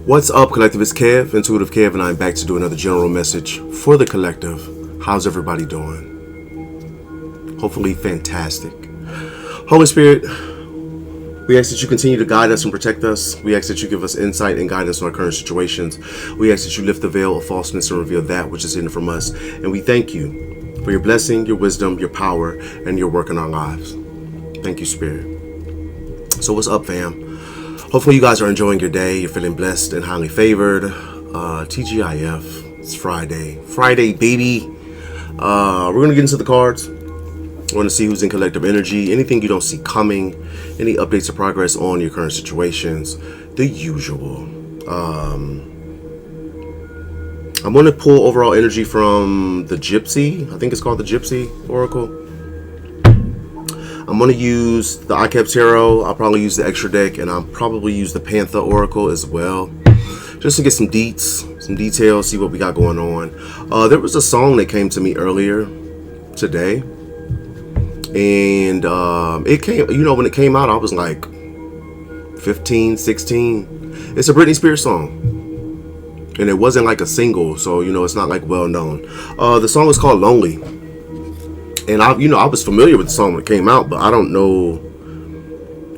What's up, collectivist Kev, IntuitiveKev, and I'm back to do another general message for the collective. How's everybody doing? Hopefully fantastic. Holy Spirit, we ask that you continue to guide us and protect us. We ask that you give us insight and guidance on our current situations. We ask that you lift the veil of falseness and reveal that which is hidden from us. And we thank you for your blessing, your wisdom, your power, and your work in our lives. Thank you, Spirit. So what's up, fam? Hopefully you guys are enjoying your day. You're feeling blessed and highly favored. TGIF. It's Friday. Friday, baby. We're going to get into the cards. We're going to see who's in collective energy. Anything you don't see coming. Any updates or progress on your current situations. The usual. I'm going to pull overall energy from the Gypsy. I think it's called the Gypsy Oracle. I'm going to use the iKev Tarot. I'll probably use the extra deck, and I'll probably use the Panther Oracle as well, just to get some deets, some details, see what we got going on. There was a song that came to me earlier today, and it came, when it came out, I was like 15, 16. It's a Britney Spears song, and it wasn't like a single, so it's not like well known. The song is called Lonely. And I was familiar with the song when it came out, but I don't know.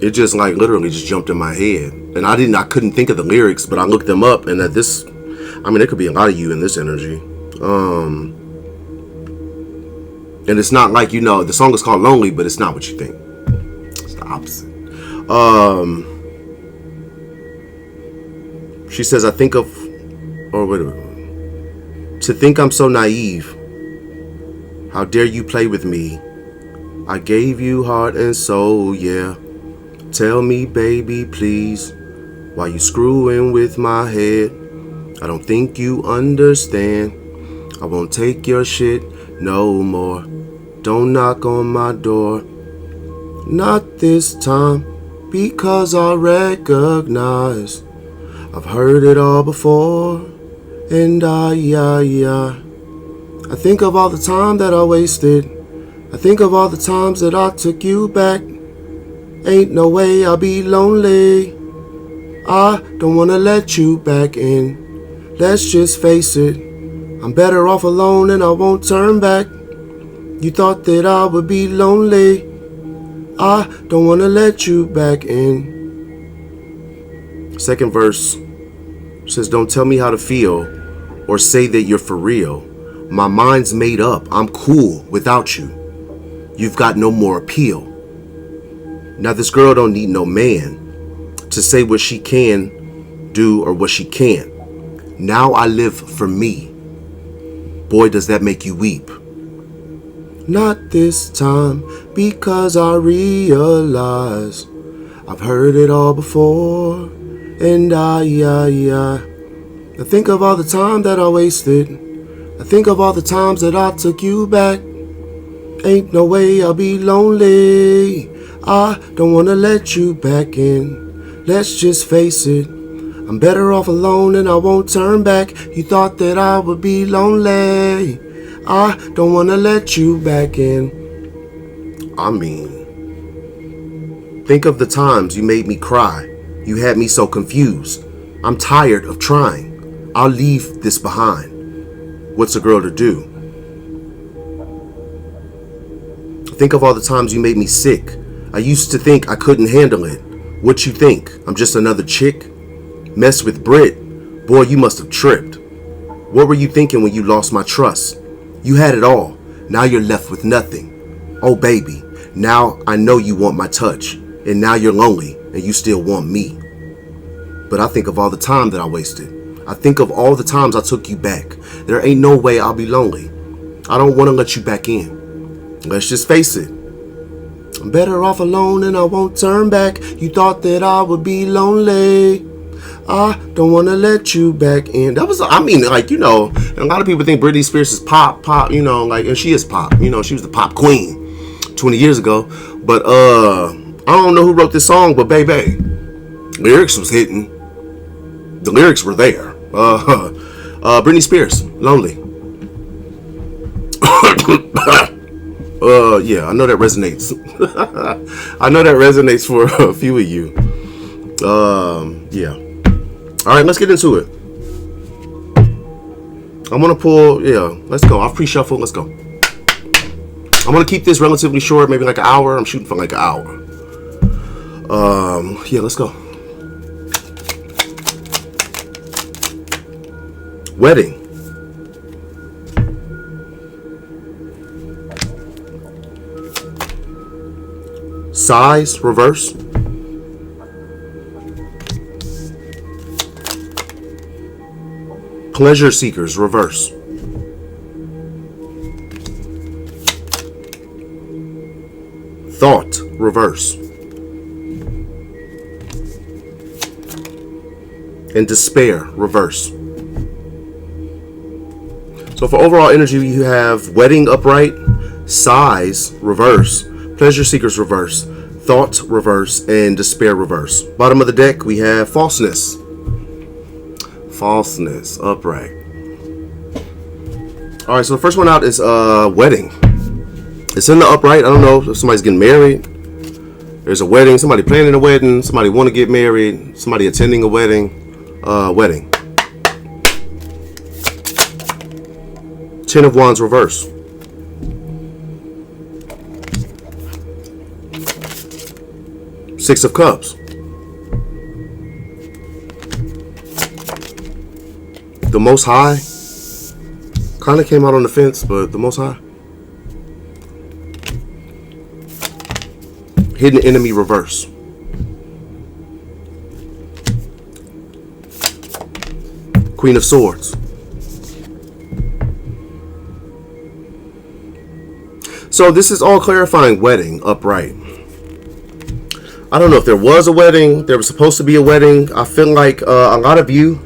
It just like literally just jumped in my head, and I couldn't think of the lyrics, but I looked them up, and there could be a lot of you in this energy. And it's not like the song is called Lonely, but it's not what you think. It's the opposite. She says, to think I'm so naive. How dare you play with me? I gave you heart and soul, yeah. Tell me, baby, please, why you screwing with my head? I don't think you understand. I won't take your shit no more. Don't knock on my door. Not this time, because I recognize I've heard it all before. And I think of all the time that I wasted. I think of all the times that I took you back. Ain't no way I'll be lonely. I don't wanna let you back in. Let's just face it, I'm better off alone and I won't turn back. You thought that I would be lonely. I don't wanna let you back in. Second verse says, don't tell me how to feel or say that you're for real. My mind's made up. I'm cool without you. You've got no more appeal. Now this girl don't need no man to say what she can do or what she can't. Now I live for me. Boy, does that make you weep. Not this time, because I realize I've heard it all before. And I think of all the time that I wasted. I think of all the times that I took you back. Ain't no way I'll be lonely. I don't wanna let you back in. Let's just face it, I'm better off alone and I won't turn back. You thought that I would be lonely. I don't wanna let you back in. Think of the times you made me cry. You had me so confused. I'm tired of trying. I'll leave this behind. What's a girl to do? Think of all the times you made me sick. I used to think I couldn't handle it. What you think? I'm just another chick? Mess with Brit? Boy, you must have tripped. What were you thinking when you lost my trust? You had it all. Now you're left with nothing. Oh, baby, now I know you want my touch. And now you're lonely and you still want me. But I think of all the time that I wasted. I think of all the times I took you back. There ain't no way I'll be lonely. I don't want to let you back in. Let's just face it. I'm better off alone and I won't turn back. You thought that I would be lonely. I don't want to let you back in. That was, and a lot of people think Britney Spears is pop, and she is pop. She was the pop queen 20 years ago. But I don't know who wrote this song, but baby, lyrics was hitting. The lyrics were there. Britney Spears, Lonely. Yeah, I know that resonates. I know that resonates for a few of you. Yeah. All right, let's get into it. I'm going to pull, yeah, let's go. I'll pre-shuffle. Let's go. I'm going to keep this relatively short, maybe like an hour. I'm shooting for like an hour. Yeah, let's go. Wedding. Size, reverse. Pleasure seekers, reverse. Thought, reverse. And despair, reverse. So for overall energy, you have wedding upright, size, reverse, pleasure seekers, reverse, thought, reverse, and despair, reverse. Bottom of the deck, we have falseness. Falseness, upright. All right, so the first one out is wedding. It's in the upright. I don't know if somebody's getting married. There's a wedding. Somebody planning a wedding. Somebody want to get married. Somebody attending a wedding. Wedding. Ten of Wands, reverse. Six of Cups. The Most High. Kind of came out on the fence, but the Most High. Hidden Enemy, reverse. Queen of Swords. So this is all clarifying wedding, upright. I don't know if there was a wedding. There was supposed to be a wedding. I feel like a lot of you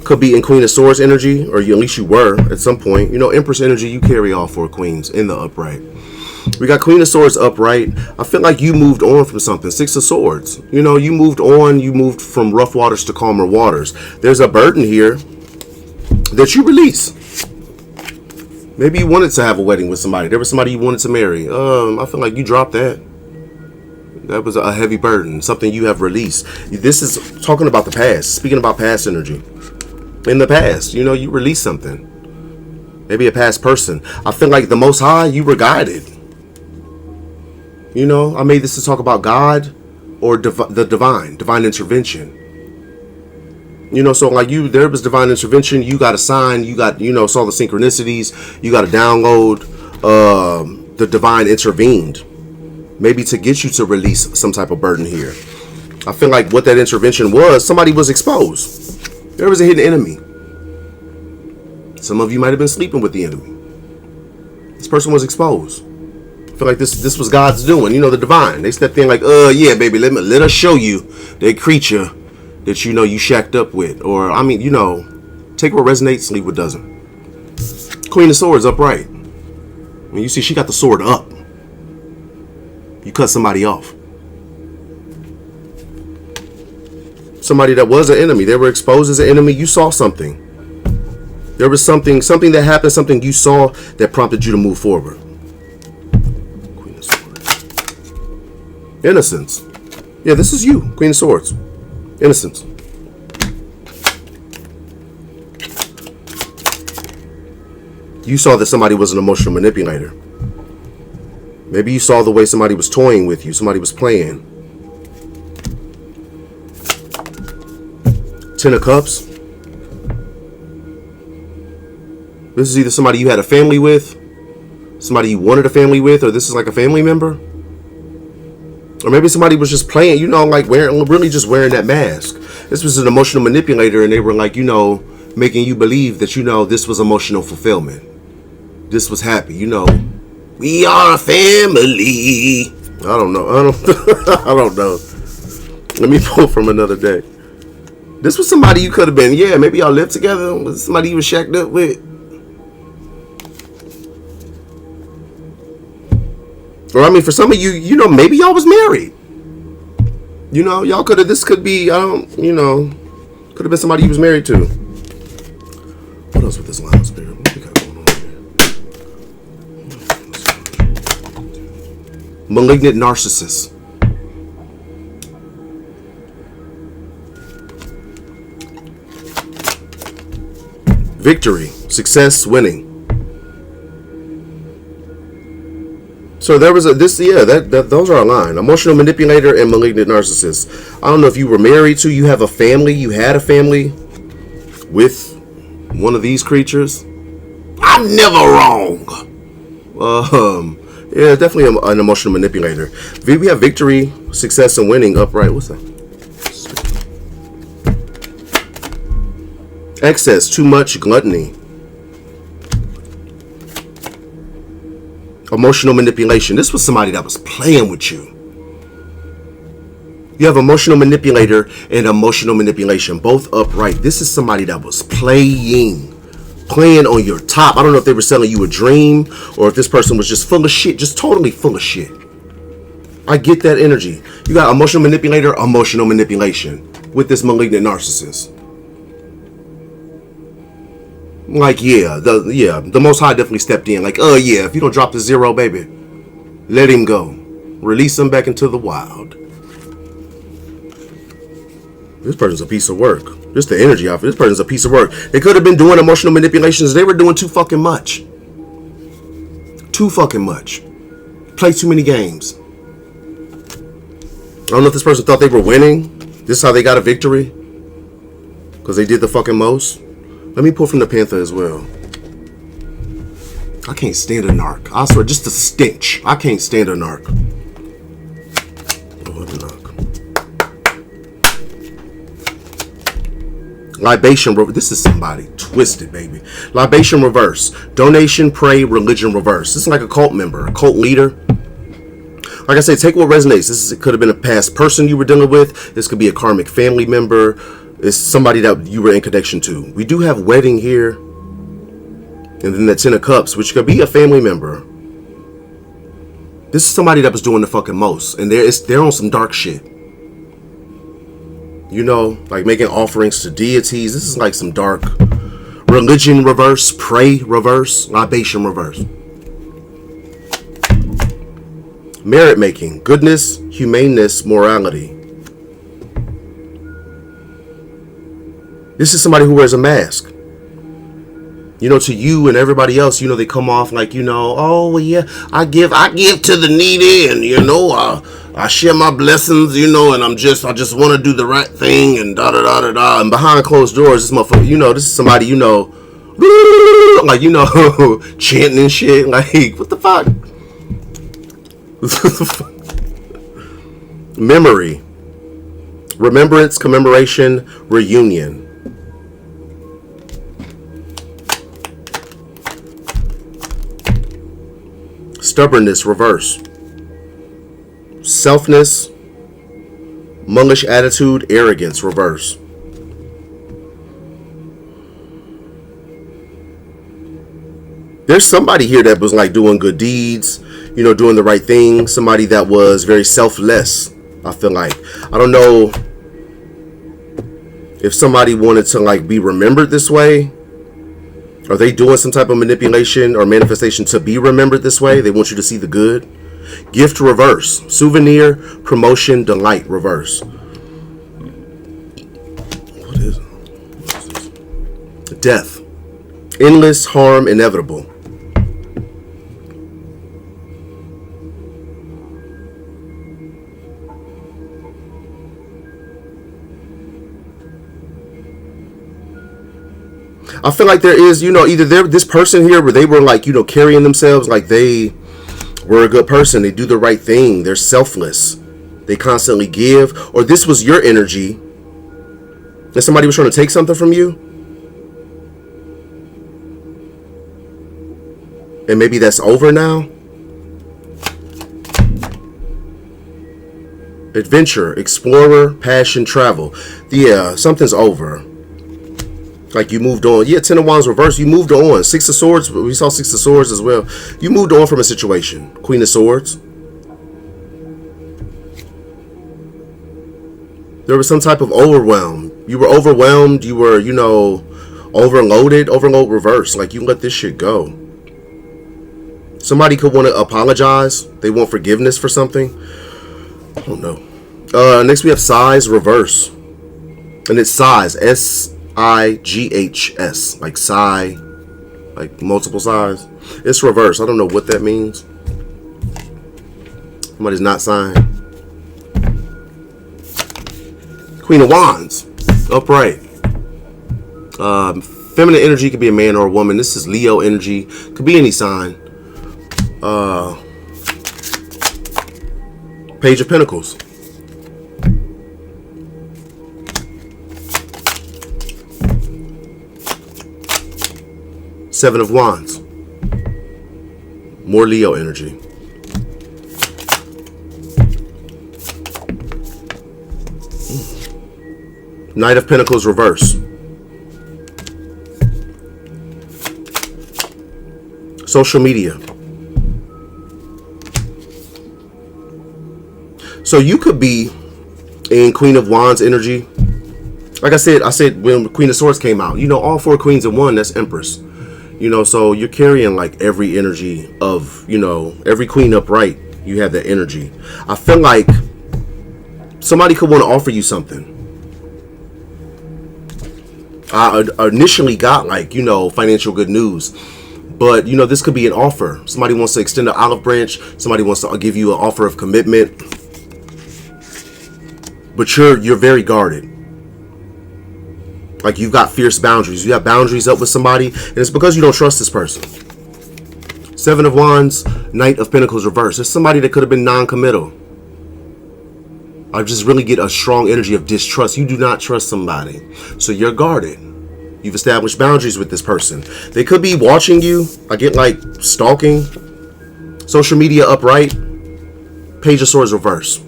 could be in Queen of Swords energy, or at least you were at some point. You know, Empress energy, you carry all four queens in the upright. We got Queen of Swords upright. I feel like you moved on from something. Six of Swords. You know, you moved on. You moved from rough waters to calmer waters. There's a burden here that you release. Maybe you wanted to have a wedding with somebody. There was somebody you wanted to marry. I feel like you dropped that. That was a heavy burden. Something you have released. This is talking about the past. Speaking about past energy. In the past, you know, you released something. Maybe a past person. I feel like the Most High, you were guided. You know, I made this to talk about God or the divine intervention. You know, so like there was divine intervention. You got a sign. You got, you know, saw the synchronicities. You got a download. The divine intervened. Maybe to get you to release some type of burden here. I feel like what that intervention was, somebody was exposed. There was a hidden enemy. Some of you might have been sleeping with the enemy. This person was exposed. I feel like this was God's doing. You know, the divine. They stepped in like, yeah, baby, let us show you that creature that you know you shacked up with. Or, I mean, you know, take what resonates, leave what doesn't. Queen of Swords upright. When you see she got the sword up, you cut somebody off. Somebody that was an enemy. They were exposed as an enemy. You saw something. There was something that happened, something you saw that prompted you to move forward. Queen of Swords. Innocence. Yeah, this is you, Queen of Swords. Innocence. You saw that somebody was an emotional manipulator. Maybe you saw the way somebody was toying with you. Somebody was playing. Ten of Cups. This is either somebody you had a family with, somebody you wanted a family with, or this is like a family member. Or maybe somebody was just playing, you know, like really just wearing that mask. This was an emotional manipulator, and they were like, you know, making you believe that, you know, this was emotional fulfillment. This was happy, you know. We are a family. I don't know. I don't know. Let me pull from another deck. This was somebody you could have been. Yeah, maybe y'all lived together. Was somebody you was shacked up with. Or I mean, for some of you, you know, maybe y'all was married. You know, y'all could have. This could be. You know, could have been somebody you was married to. What else with this line of spirit? What we got going on here? Malignant narcissist. Victory, success, winning. So there was those are aligned. Emotional manipulator and malignant narcissist. I don't know if you were married to, you have a family, you had a family with one of these creatures. I'm never wrong. Yeah, definitely an emotional manipulator. We have victory, success, and winning upright. What's that? Excess, too much, gluttony. Emotional manipulation. This was somebody that was playing with you. You have emotional manipulator and emotional manipulation, both upright. This is somebody that was playing on your top. I don't know if they were selling you a dream or if this person was just full of shit, just totally full of shit. I get that energy. You got emotional manipulator, emotional manipulation with this malignant narcissist. Like, the Most High definitely stepped in. Like, oh yeah, if you don't drop the 0, baby, let him go. Release him back into the wild. This person's a piece of work. Just the energy off it. This person's a piece of work. They could have been doing emotional manipulations. They were doing too fucking much. Too fucking much. Play too many games. I don't know if this person thought they were winning. This is how they got a victory. Because they did the fucking most. Let me pull from the Panther as well. I can't stand a narc. I swear, just the stench. I can't stand a narc. Oh, what a narc. Libation. This is somebody twisted, baby. Libation reverse. Donation, pray, religion reverse. This is like a cult member, a cult leader. Like I said, take what resonates. It could have been a past person you were dealing with. This could be a karmic family member. It's somebody that you were in connection to. We do have wedding here. And then the 10 of Cups, which could be a family member. This is somebody that was doing the fucking most. And they're on some dark shit. You know, like making offerings to deities. This is like some dark. Religion reverse, pray reverse, libation reverse. Merit making, goodness, humaneness, morality. This is somebody who wears a mask. You know, to you and everybody else, you know, they come off like, you know, oh, well, yeah, I give to the needy, and, you know, I share my blessings, you know, and I just want to do the right thing, and da-da-da-da-da. And behind closed doors, this motherfucker, you know, this is somebody, you know, like, you know, chanting and shit. Like, what the fuck? Memory. Remembrance, commemoration, reunion. Stubbornness, reverse. Selfness, monkish attitude, arrogance, reverse. There's somebody here that was like doing good deeds, you know, doing the right thing. Somebody that was very selfless, I feel like. I don't know if somebody wanted to like be remembered this way. Are they doing some type of manipulation or manifestation to be remembered this way? They want you to see the good. Gift reverse. Souvenir, promotion, delight reverse. What is this? Death. Endless, harm, inevitable. I feel like there is, you know, either this person here where they were like, you know, carrying themselves like they were a good person. They do the right thing. They're selfless. They constantly give. Or this was your energy. And somebody was trying to take something from you. And maybe that's over now. Adventure, explorer, passion, travel. Yeah, something's over. Like you moved on. Yeah, 10 of Wands reverse. You moved on. 6 of Swords. We saw 6 of Swords as well. You moved on from a situation. Queen of Swords. There was some type of overwhelm. You were overwhelmed. You were, you know, overloaded. Overload reverse. Like you let this shit go. Somebody could want to apologize. They want forgiveness for something. I don't know. Next we have size reverse. And it's size. IGHS, like sigh, like multiple sighs. It's reverse. I don't know what that means. Somebody's not sighing. Queen of Wands, upright. Feminine energy could be a man or a woman. This is Leo energy. Could be any sign. Page of Pentacles. Seven of Wands. More Leo energy. Knight of Pentacles reverse. Social media. So you could be in Queen of Wands energy. Like I said when Queen of Swords came out, you know, all four queens in one, that's Empress. You know, so you're carrying like every energy of, you know, every queen upright, you have that energy. I feel like somebody could want to offer you something. I initially got like, you know, financial good news. But, you know, this could be an offer. Somebody wants to extend an olive branch. Somebody wants to give you an offer of commitment. But you're very guarded. Like you've got fierce boundaries. You have boundaries up with somebody. And it's because you don't trust this person. Seven of Wands, Knight of Pentacles reverse. There's somebody that could have been non-committal. I just really get a strong energy of distrust. You do not trust somebody. So you're guarded. You've established boundaries with this person. They could be watching you. I get like stalking. Social media upright. Page of Swords reverse.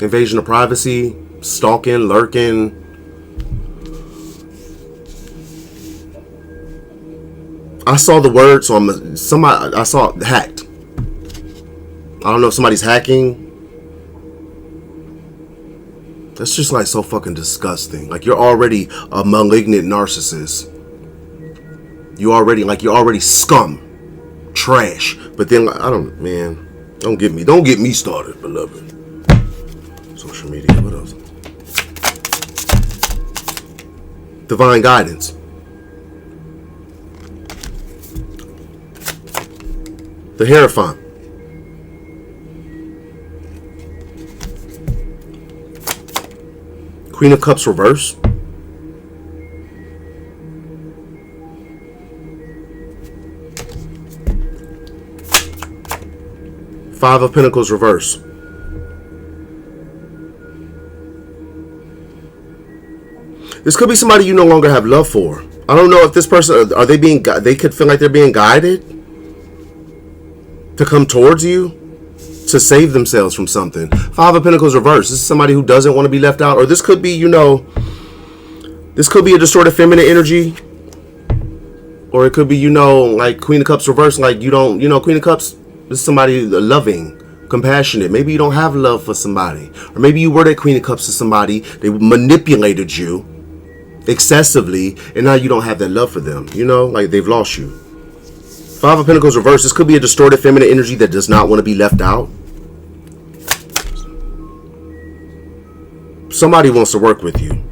Invasion of privacy. Stalking, lurking. I saw the word, so I saw hacked. I don't know if somebody's hacking. That's just like so fucking disgusting. Like you're already a malignant narcissist. You're already scum, trash. But then don't get me started, beloved. Social media, what else? Divine guidance. The Hierophant. Queen of Cups reverse. Five of Pentacles reverse. This could be somebody you no longer have love for. I don't know if this person, they could feel like they're being guided to come towards you to save themselves from something. Five of Pentacles reverse. This is somebody who doesn't want to be left out. Or this could be, you know, this could be a distorted feminine energy. Or it could be, you know, like Queen of Cups reverse. Like you don't, you know, Queen of Cups, this is somebody loving, compassionate. Maybe you don't have love for somebody. Or maybe you were that Queen of Cups to somebody. They manipulated you excessively. And now you don't have that love for them. You know, like they've lost you. Five of Pentacles reverse. This could be a distorted feminine energy that does not want to be left out. Somebody wants to work with you.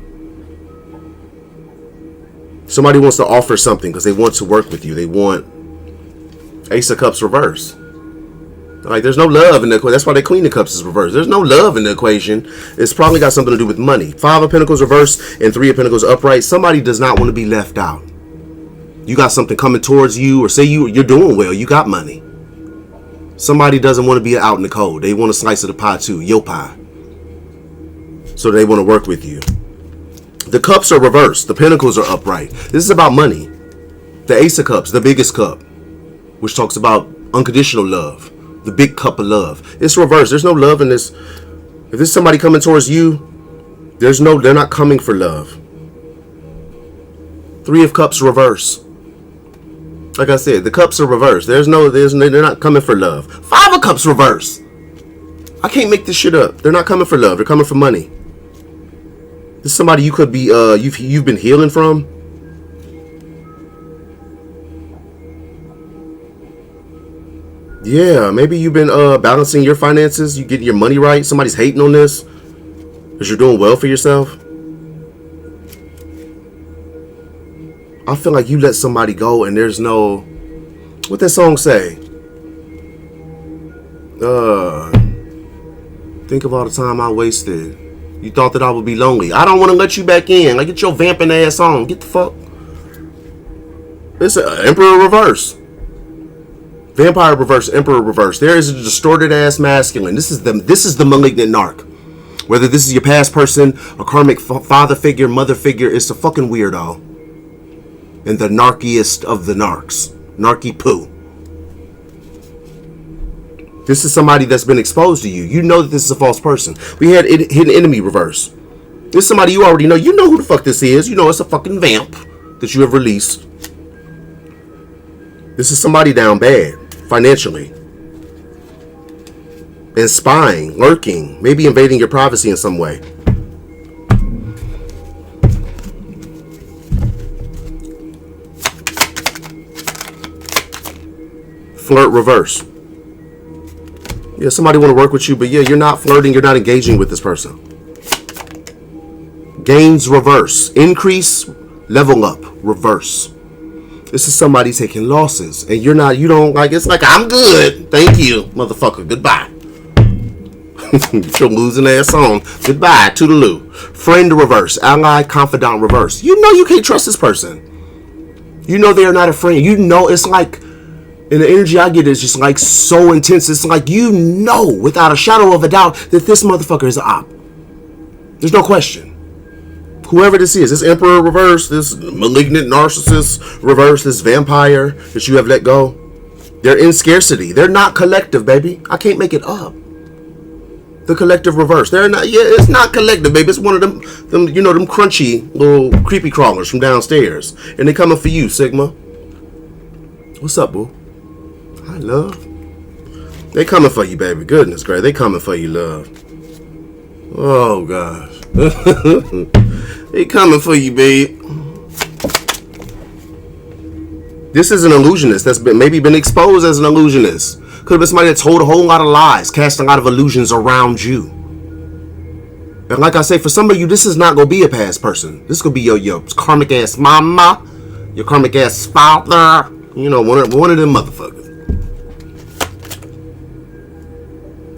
Somebody wants to offer something because they want to work with you. They want Ace of Cups reverse. Like there's no love in the equation. That's why the Queen of Cups is reversed. There's no love in the equation. It's probably got something to do with money. Five of Pentacles reverse and Three of Pentacles upright. Somebody does not want to be left out. You got something coming towards you, or say you're doing well, you got money. Somebody doesn't want to be out in the cold. They want a slice of the pie too, your pie. So they want to work with you. The cups are reversed. The pentacles are upright. This is about money. The Ace of Cups, the biggest cup, which talks about unconditional love. The big cup of love. It's reversed. There's no love in this. If there's somebody coming towards you, they're not coming for love. Three of Cups reverse. Like I said, the cups are reversed. They're not coming for love. Five of Cups reverse. I can't make this shit up. They're not coming for love. They're coming for money. This is somebody you could be you've been healing from. Yeah, maybe you've been balancing your finances. You get your money right. Somebody's hating on this because you're doing well for yourself. I feel like you let somebody go and there's no, what that song say? Think of all the time I wasted. You thought that I would be lonely. I don't want to let you back in. Like, get your vamping ass on. Get the fuck. It's an Emperor reverse. Vampire reverse, Emperor reverse. There is a distorted ass masculine. This is the malignant narc. Whether this is your past person, a karmic father figure, mother figure, it's a fucking weirdo. And the narkiest of the narcs. Narky poo. This is somebody that's been exposed to you. You know that this is a false person. We had hidden enemy reverse. This is somebody you already know. You know who the fuck this is. You know it's a fucking vamp that you have released. This is somebody down bad financially. And spying, lurking, maybe invading your privacy in some way. Flirt reverse. Yeah, somebody want to work with you, but yeah, you're not flirting, you're not engaging with this person. Gains reverse. Increase, level up, reverse. This is somebody taking losses, and you don't like, it's like, I'm good. Thank you, motherfucker. Goodbye. Get your losing ass on. Goodbye, toodaloo. Friend reverse. Ally, confidant reverse. You know you can't trust this person. You know they are not a friend. You know it's like, and the energy I get is just like so intense. It's like you know without a shadow of a doubt that this motherfucker is an op. There's no question. Whoever this is, this Emperor reverse, this malignant narcissist reverse, this vampire that you have let go, they're in scarcity. They're not collective, baby. I can't make it up. The collective reverse. They're not. Yeah, it's not collective, baby. It's one of them you know, them crunchy little creepy crawlers from downstairs, and they coming for you, Sigma. What's up, boo? Hi, love. They coming for you, baby. Goodness gracious, they coming for you, love. Oh gosh, they coming for you, babe. This is an illusionist that's maybe been exposed as an illusionist. Could have been somebody that told a whole lot of lies, cast a lot of illusions around you. And like I say, for some of you, this is not going to be a past person. This is going to be your karmic ass mama, your karmic ass father. You know, one of them motherfuckers.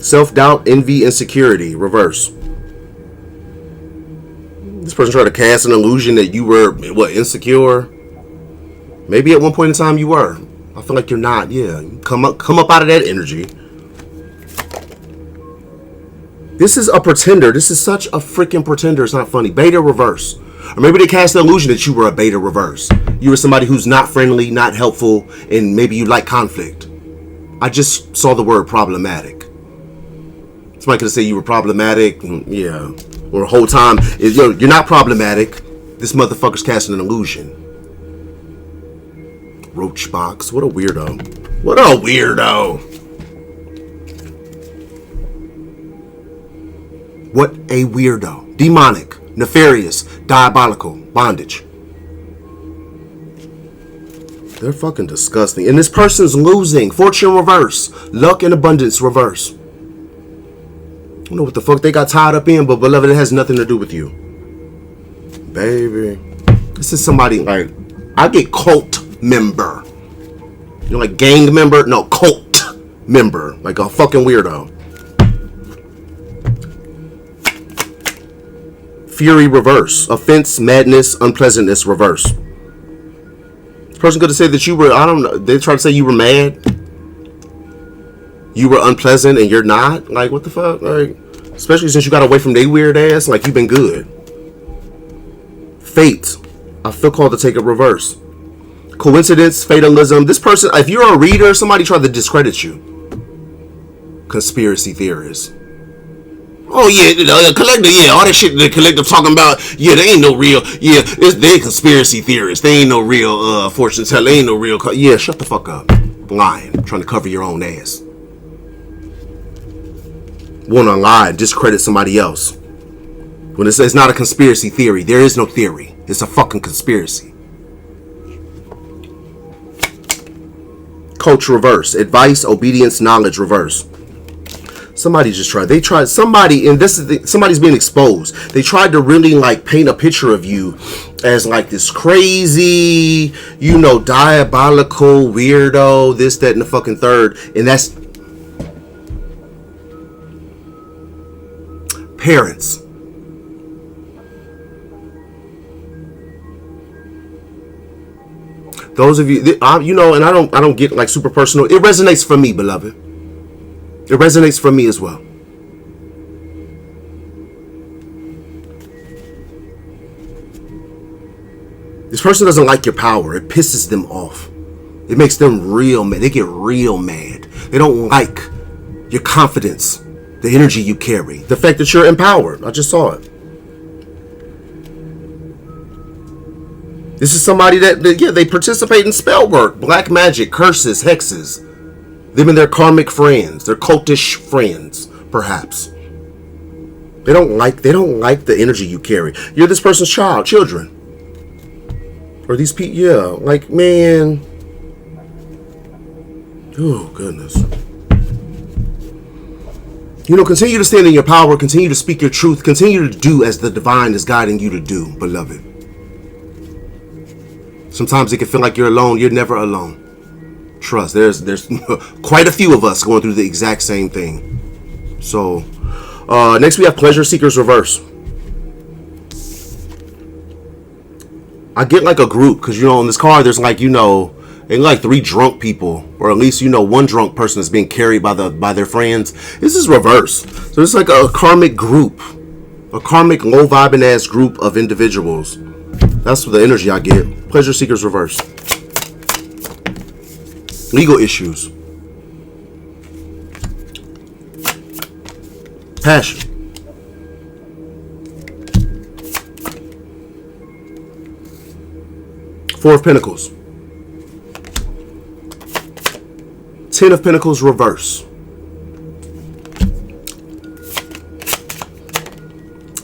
Self-doubt, envy, insecurity, reverse. This person tried to cast an illusion that you were, insecure? Maybe at one point in time you were. I feel like you're not. Yeah, come up out of that energy. This is a pretender. This is such a freaking pretender. It's not funny. Beta reverse. Or maybe they cast the illusion that you were a beta reverse. You were somebody who's not friendly, not helpful, and maybe you like conflict. I just saw the word problematic. Somebody could say you were problematic. Yeah. Or the whole time, you're not problematic. This motherfucker's casting an illusion. Roach box. What a weirdo. What a weirdo. What a weirdo. Demonic, nefarious, diabolical, bondage. They're fucking disgusting. And this person's losing. Fortune reverse. Luck and abundance reverse. I don't know what the fuck they got tied up in, but beloved, it has nothing to do with you. Baby. This is somebody like, I get cult member. You know, like gang member? No, cult member. Like a fucking weirdo. Fury reverse. Offense, madness, unpleasantness reverse. This person could have said that you were, I don't know, they tried to say you were mad. You were unpleasant and you're not. Like, what the fuck? Like, especially since you got away from their weird ass, like you've been good. Fate. I feel called to take a reverse. Coincidence, fatalism. This person, if you're a reader, somebody tried to discredit you. Conspiracy theorists. Oh yeah, the collective, yeah, all that shit the collective talking about, yeah, they ain't no real, yeah, they conspiracy theorists. They ain't no real fortune teller. They ain't no real, yeah, shut the fuck up. Lying, trying to cover your own ass. Want to lie, discredit somebody else. When it's not a conspiracy theory, there is no theory. It's a fucking conspiracy. Coach reverse. Advice, obedience, knowledge reverse. Somebody just tried. They tried. Somebody, and this is somebody's being exposed. They tried to really like paint a picture of you as like this crazy, you know, diabolical weirdo, this, that, and the fucking third. And that's parents. Those of you, you know, and I don't get like super personal. It resonates for me, beloved. It resonates for me as well. This person doesn't like your power. It pisses them off. It makes them real mad. They get real mad. They don't like your confidence, the energy you carry, the fact that you're empowered. I just saw it. This is somebody that yeah, they participate in spell work, black magic, curses, hexes. Them and their karmic friends, their cultish friends, perhaps. They don't like the energy you carry. You're this person's children. Or these people, yeah, like, man. Oh, goodness. You know, continue to stand in your power, continue to speak your truth, continue to do as the divine is guiding you to do, beloved. Sometimes it can feel like you're alone. You're never alone. Trust. There's quite a few of us going through the exact same thing. So, next we have pleasure seekers reverse. I get like a group because, you know, in this card there's like, you know, and like 3 drunk people, or at least, you know, 1 drunk person is being carried by their friends. This is reverse. So it's like a karmic group, a karmic low vibing ass group of individuals. That's the energy I get. Pleasure seekers reverse. Legal issues. Passion. Four of Pentacles. 10 of Pentacles reverse.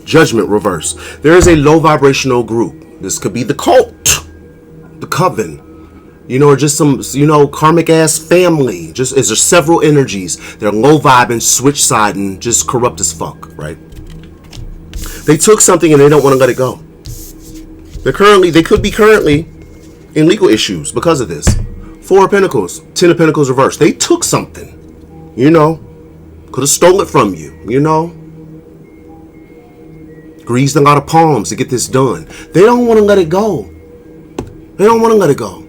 Judgment reverse. There is a low vibrational group. This could be the cult, the coven, you know, or just some, you know, karmic ass family. Just is there several energies. They're low vibing, switch siding, just corrupt as fuck, right? They took something and they don't want to let it go. They could be currently in legal issues because of this. 4 of Pentacles, 10 of Pentacles reverse. They took something, you know, could have stole it from you, you know. Greased a lot of palms to get this done. They don't want to let it go. They don't want to let it go.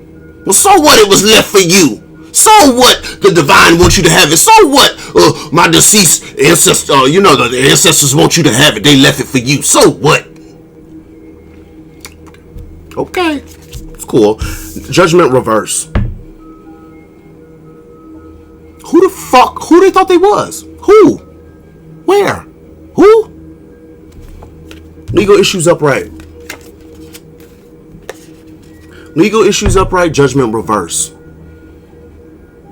Well, so what? It was left for you. So what? The divine wants you to have it. So what? My deceased ancestor, you know, the ancestors want you to have it. They left it for you. So what? Okay, it's cool. Judgment reverse. Who the fuck? Who they thought they was? Who? Where? Who? Legal issues upright. Legal issues upright, judgment reverse.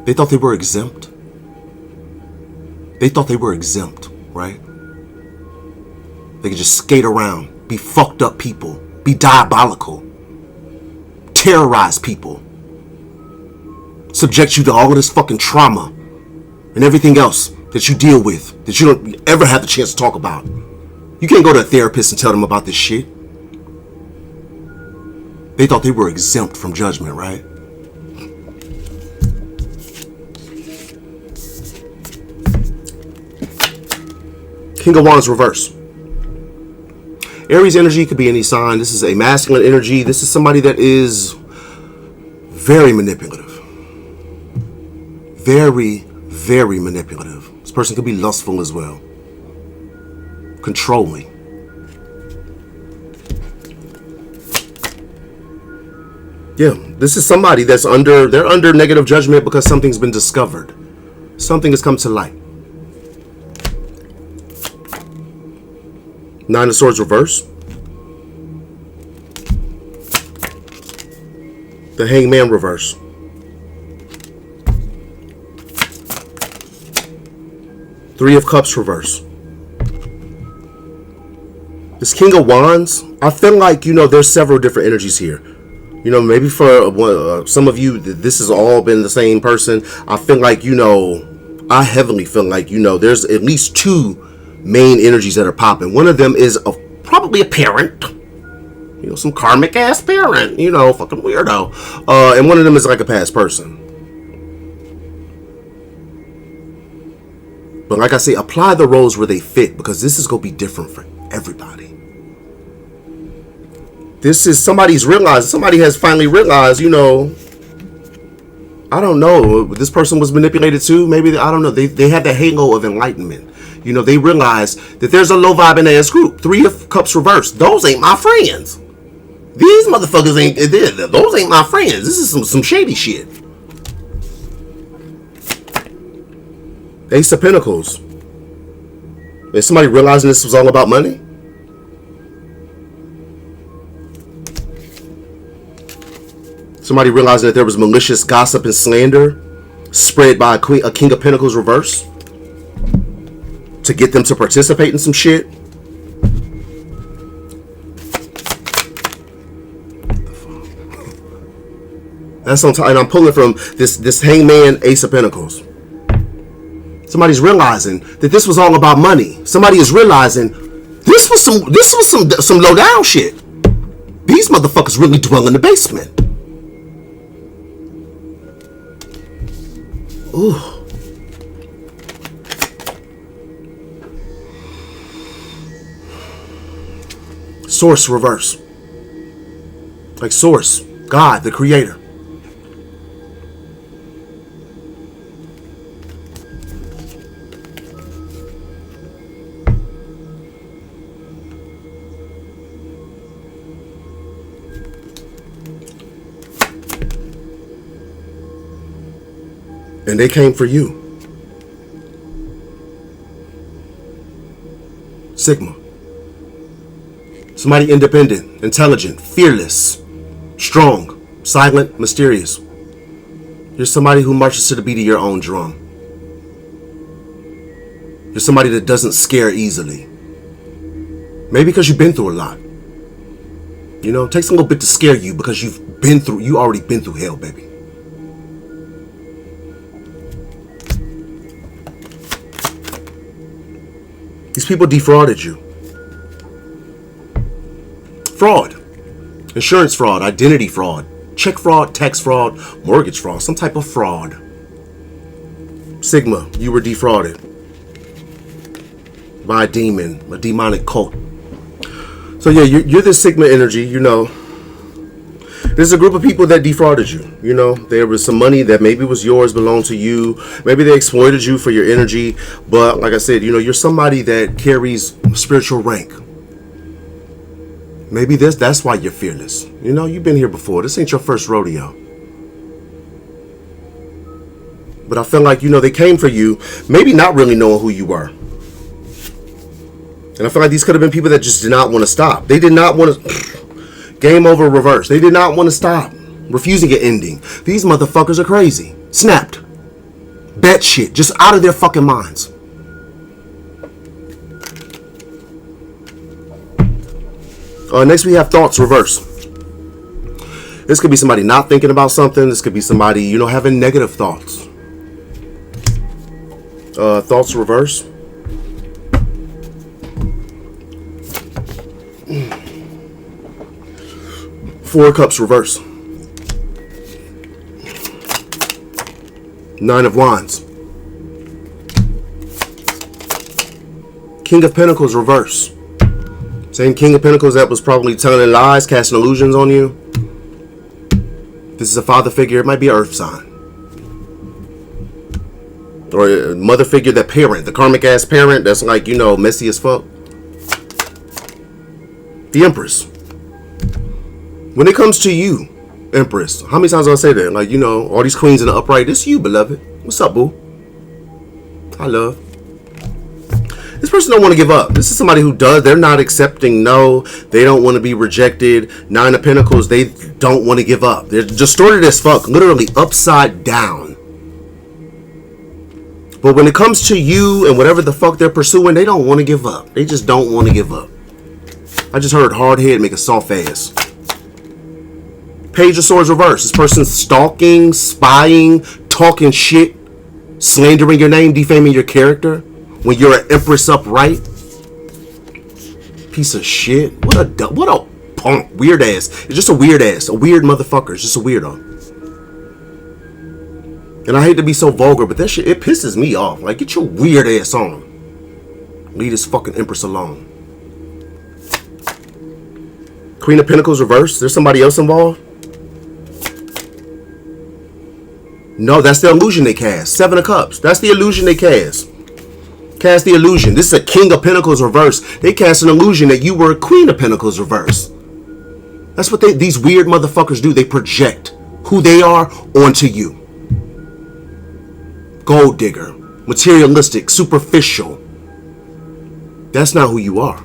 They thought they were exempt. They thought they were exempt, right? They could just skate around, be fucked up people, be diabolical, terrorize people, subject you to all of this fucking trauma and everything else that you deal with, that you don't ever have the chance to talk about. You can't go to a therapist and tell them about this shit. They thought they were exempt from judgment, right? King of Wands reverse. Aries energy could be any sign. This is a masculine energy. This is somebody that is very manipulative. Very, very manipulative. This person could be lustful as well. Controlling. Yeah, this is somebody that's under negative judgment because something's been discovered. Something has come to light. 9 of Swords reverse. The Hangman reverse. Three of Cups reverse. This King of Wands, I feel like, you know, there's several different energies here. You know, maybe for some of you, this has all been the same person. I feel like, you know, I heavily feel like, there's at least two main energies that are popping. One of them is probably a parent. Some karmic ass parent. Fucking weirdo. And one of them is like a past person. But like I say, apply the roles where they fit, because this is going to be different for everybody. This is somebody has finally realized, I don't know, this person was manipulated too. Maybe, I don't know. They had the halo of enlightenment. They realized that there's a low vibing ass group. 3 of Cups reversed. Those ain't my friends. These motherfuckers those ain't my friends. This is some shady shit. Ace of Pentacles. Is somebody realizing this was all about money? Somebody realizing that there was malicious gossip and slander spread by a King of Pentacles reverse to get them to participate in some shit. That's on top, and I'm pulling from this Hangman Ace of Pentacles. Somebody's realizing that this was all about money. Somebody is realizing this was some low down shit. These motherfuckers really dwell in the basement. Ooh. Source reverse. Like Source, God, the creator. And they came for you. Sigma. Somebody independent, intelligent, fearless, strong, silent, mysterious. You're somebody who marches to the beat of your own drum. You're somebody that doesn't scare easily. Maybe because you've been through a lot. It takes a little bit to scare you because you already been through hell, baby. These people defrauded you. Fraud. Insurance fraud, identity fraud, check fraud, tax fraud, mortgage fraud, some type of fraud. Sigma, you were defrauded by a demon, a demonic cult. So yeah, you're this Sigma energy, There's a group of people that defrauded you. There was some money that maybe was yours, belonged to you. Maybe they exploited you for your energy. But like I said, you're somebody that carries spiritual rank. Maybe that's why you're fearless. You've been here before. This ain't your first rodeo. But I feel like, they came for you, maybe not really knowing who you were. And I feel like these could have been people that just did not want to stop. They did not want to... Game over reverse. They did not want to stop. Refusing an ending. These motherfuckers are crazy. Snapped. Bet shit. Just out of their fucking minds. Next we have thoughts reverse. This could be somebody not thinking about something. This could be somebody, having negative thoughts. Thoughts reverse. Four of Cups reverse. Nine of Wands. King of Pentacles reverse. Same King of Pentacles that was probably telling lies, casting illusions on you. This is a father figure. It might be an earth sign. Or a mother figure, that parent, the karmic ass parent that's like, messy as fuck. The Empress. When it comes to you, Empress, how many times do I say that? Like, all these queens in the upright, this you, beloved. What's up, boo? Hi, love. This person don't want to give up. This is somebody who does. They're not accepting no. They don't want to be rejected. Nine of Pentacles, they don't want to give up. They're distorted as fuck, literally upside down. But when it comes to you and whatever the fuck they're pursuing, they don't want to give up. They just don't want to give up. I just heard hard head make a soft ass. Page of Swords reverse. This person's stalking, spying, talking shit, Slandering your name, defaming your character when you're an empress upright. Piece of shit. What a punk. Weird ass. It's just a weird ass. A weird motherfucker. It's just a weirdo. And I hate to be so vulgar, but that shit, it pisses me off. Like, get your weird ass on. Leave this fucking empress alone. Queen of Pentacles reversed. There's somebody else involved? No, that's the illusion they cast. Seven of Cups. That's the illusion they cast. Cast the illusion. This is a King of Pentacles reverse. They cast an illusion that you were a Queen of Pentacles reverse. That's what these weird motherfuckers do. They project who they are onto you. Gold digger. Materialistic. Superficial. That's not who you are.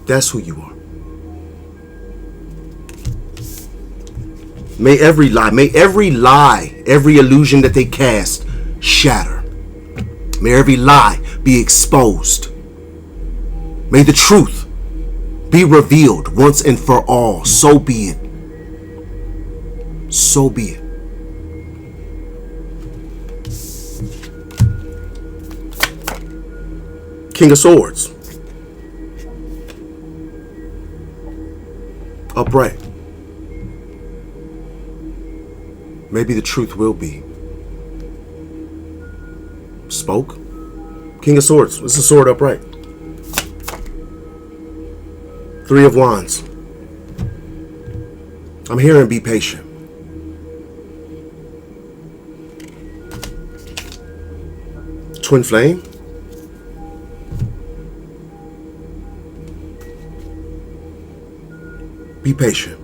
That's who you are. May every lie, every illusion that they cast shatter. May every lie be exposed. May the truth be revealed once and for all. So be it. So be it. King of Swords. Upright. Maybe the truth will be. Spoke. King of Swords. It's a sword upright. Three of Wands. I'm hearing be patient. Twin Flame. Be patient.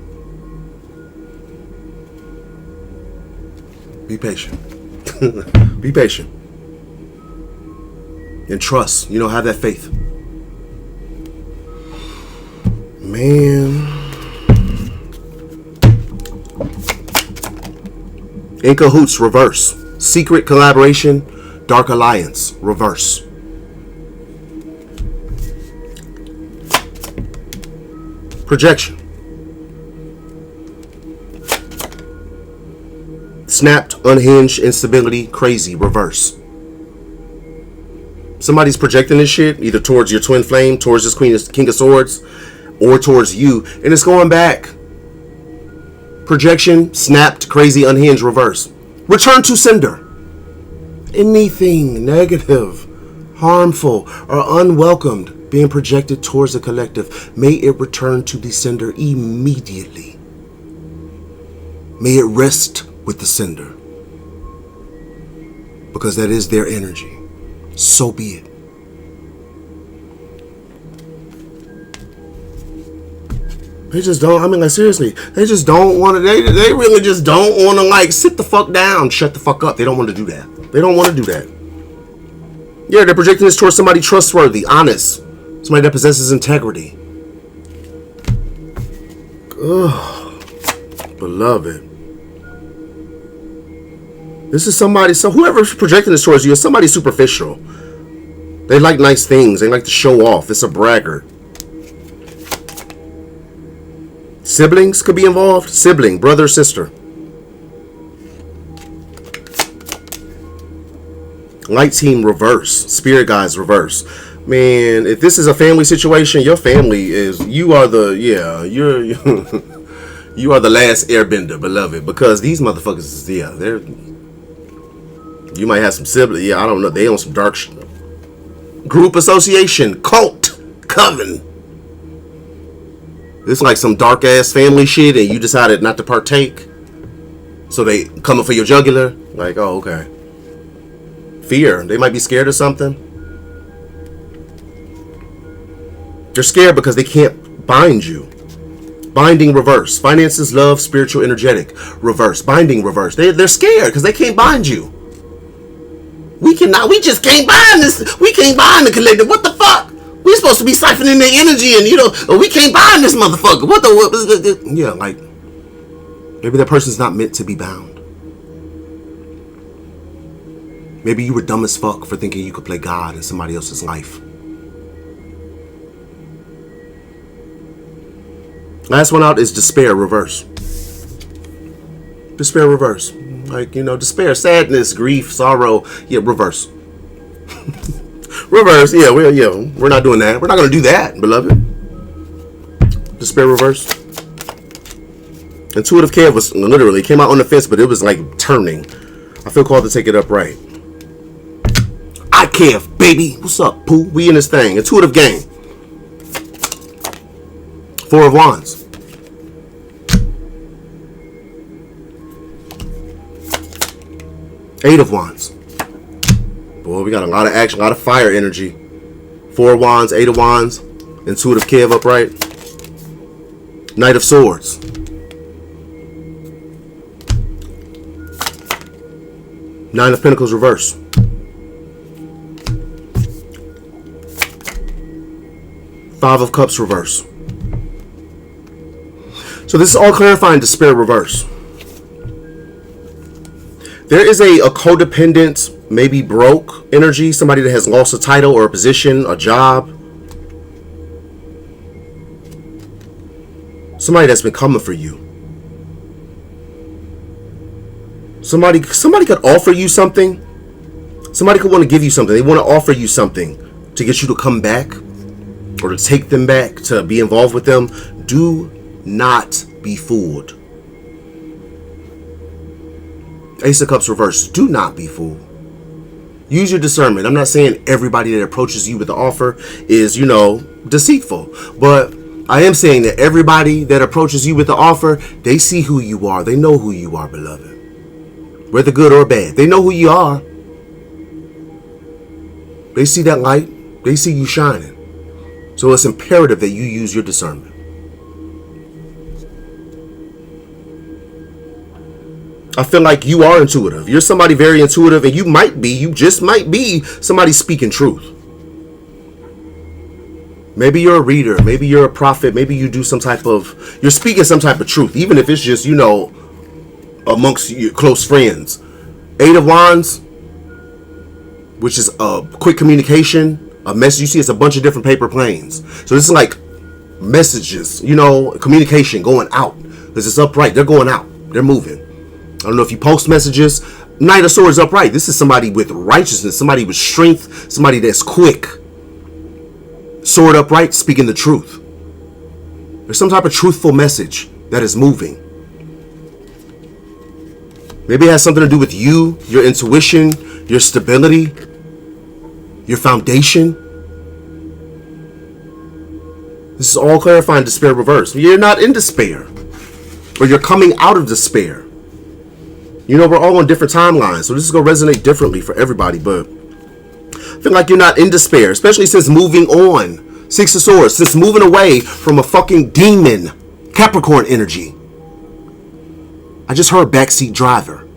Be patient. Be patient. And trust. You know, have that faith. Man. In cahoots, reverse. Secret collaboration, dark alliance, reverse. Projection. Snapped, unhinged, instability, crazy, reverse. Somebody's projecting this shit either towards your twin flame, towards this King of Swords, or towards you, and it's going back. Projection, snapped, crazy, unhinged, reverse. Return to sender. Anything negative, harmful, or unwelcomed being projected towards the collective, may it return to the sender immediately. May it rest with the sender, because that is their energy. So be it. They just don't, I mean, like, seriously, they just don't want to, they really just don't want to, like, sit the fuck down, shut the fuck up. They don't want to do that. They don't want to do that. Yeah, they're projecting this towards somebody trustworthy, honest, somebody that possesses integrity. Ugh, beloved. This is somebody, so whoever's projecting this towards you is somebody superficial. They like nice things. They like to show off. It's a braggart. Siblings could be involved. Sibling, brother, sister. Light team reverse. Spirit guides reverse. Man, if this is a family situation, your family is, you are the, yeah, you're you are the last airbender, beloved, because these motherfuckers, yeah, they're, you might have some siblings. Yeah, I don't know. They on some dark shit. Group association, cult, coven. It's like some dark ass family shit, and you decided not to partake. So they coming for your jugular. Like, oh, okay. Fear. They might be scared of something. They're scared because they can't bind you. Binding reverse. Finances, love, spiritual, energetic. Reverse. Binding reverse. They're scared because they can't bind you. We just can't bind this. We can't bind the collective. What the fuck? We supposed to be siphoning their energy, and we can't bind this motherfucker. What the? Yeah, like, maybe that person's not meant to be bound. Maybe you were dumb as fuck for thinking you could play God in somebody else's life. Last one out is despair reverse. Despair reverse. Like, you know, despair, sadness, grief, sorrow. Yeah, reverse. Reverse. Yeah, we're not doing that. We're not going to do that, beloved. Despair, reverse. IntuitiveKev was literally came out on the fence, but it was like turning. I feel called to take it upright. iKev, baby. What's up, Pooh? We in this thing. Intuitive game. 4 of Wands. Eight of Wands. Boy, we got a lot of action, a lot of fire energy. 4 of Wands, 8 of Wands. IntuitiveKev upright. Knight of Swords. Nine of Pentacles reverse. Five of Cups reverse. So this is all clarifying despair reverse. There is a codependent, maybe broke energy, somebody that has lost a title or a position, a job. Somebody that's been coming for you. Somebody could offer you something. Somebody could want to give you something. They want to offer you something to get you to come back or to take them back, to be involved with them. Do not be fooled. Ace of Cups reverse. Do not be fooled. Use your discernment. I'm not saying everybody that approaches you with the offer is, you know, deceitful. But I am saying that everybody that approaches you with the offer, they see who you are. They know who you are, beloved. Whether good or bad. They know who you are. They see that light. They see you shining. So it's imperative that you use your discernment. I feel like you are intuitive. You're somebody very intuitive, and you just might be somebody speaking truth. Maybe you're a reader. Maybe you're a prophet. Maybe you do you're speaking some type of truth, even if it's just, you know, amongst your close friends. Eight of Wands, which is a quick communication, a message. You see, it's a bunch of different paper planes. So this is like messages, you know, communication going out. This is upright. They're going out. They're moving. I don't know if you post messages. Knight of Swords upright. This is somebody with righteousness, somebody with strength, somebody that's quick. Sword upright, speaking the truth. There's some type of truthful message that is moving. Maybe it has something to do with you, your intuition, your stability, your foundation. This is all clarifying despair reverse. You're not in despair, or you're coming out of despair. You know, we're all on different timelines, so this is going to resonate differently for everybody, but I feel like you're not in despair, especially since moving on. Six of Swords, since moving away from a fucking demon, Capricorn energy. I just heard backseat driver.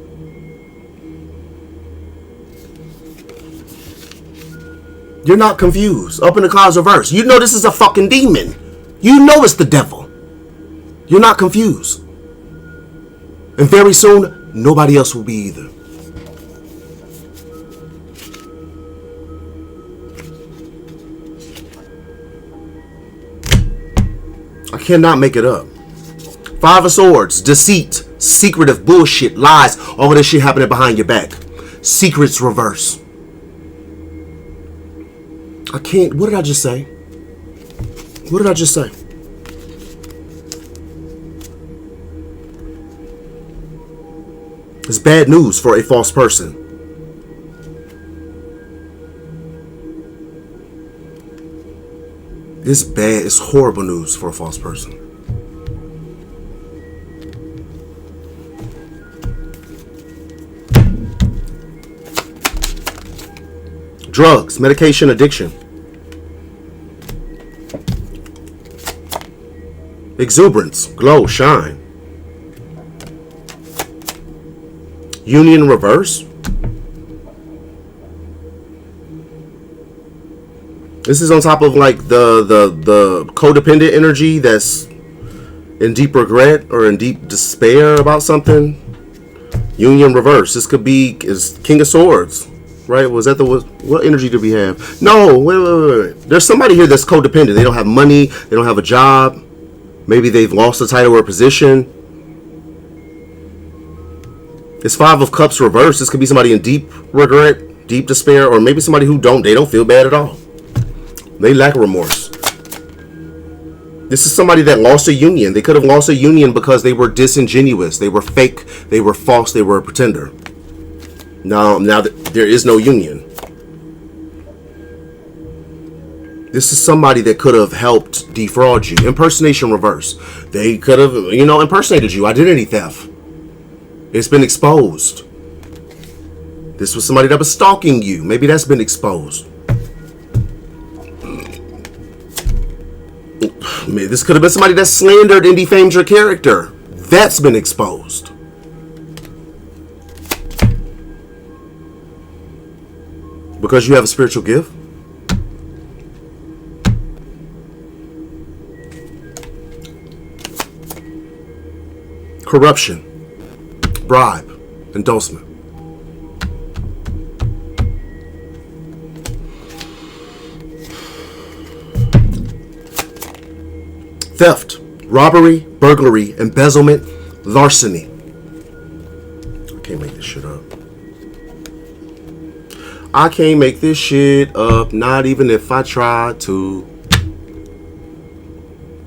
You're not confused. Up in the clouds reverse. You know this is a fucking demon. You know it's the devil. You're not confused. And very soon, nobody else will be either. I cannot make it up. Five of Swords, deceit, secretive bullshit, lies, all of this shit happening behind your back. Secrets reverse. I can't, what did I just say? What did I just say? It's bad news for a false person. It's bad, it's horrible news for a false person. Drugs, medication, addiction. Exuberance, glow, shine. Union reverse. This is on top of like the codependent energy that's in deep regret or in deep despair about something. Union reverse. This could be is King of Swords, right? Was that what energy did we have? No, wait. There's somebody here that's codependent. They don't have money. They don't have a job. Maybe they've lost a title or a position. It's Five of Cups reversed. This could be somebody in deep regret, deep despair, or maybe somebody who don't feel bad at all. They lack remorse. This is somebody that lost a union. They could have lost a union because they were disingenuous. They were fake. They were false. They were a pretender. Now there is no union. This is somebody that could have helped defraud you. Impersonation reverse. They could have, impersonated you. Identity theft. It's been exposed. This was somebody that was stalking you. Maybe that's been exposed. This could have been somebody that slandered and defamed your character. That's been exposed. Because you have a spiritual gift. Corruption, bribe, endorsement. Theft, robbery, burglary, embezzlement, larceny. I can't make this shit up. I can't make this shit up, not even if I tried to.